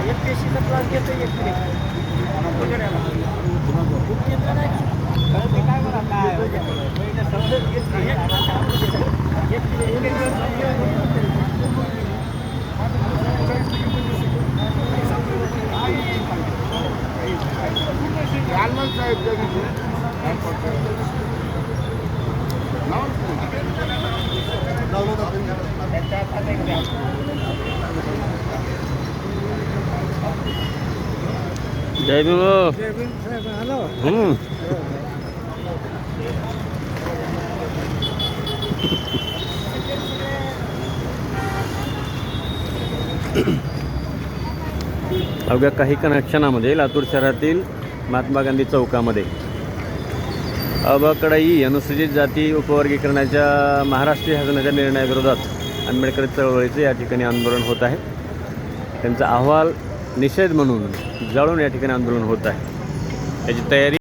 एक पेशीचा क्लास घेतो एक जय भीम. अवघ्या काही कनेक्शनामध्ये लातूर शहरातील महात्मा गांधी चौकामध्ये अबकडाई अनुसूचित जाती उपवर्गीकरणाच्या महाराष्ट्र शासनाच्या निर्णयाविरोधात आंबेडकर चळवळीचे या ठिकाणी आंदोलन होत आहे. त्यांचा अहवाल निषेध म्हणून जाळून या ठिकाणी आंदोलन होत आहे. याची तयारी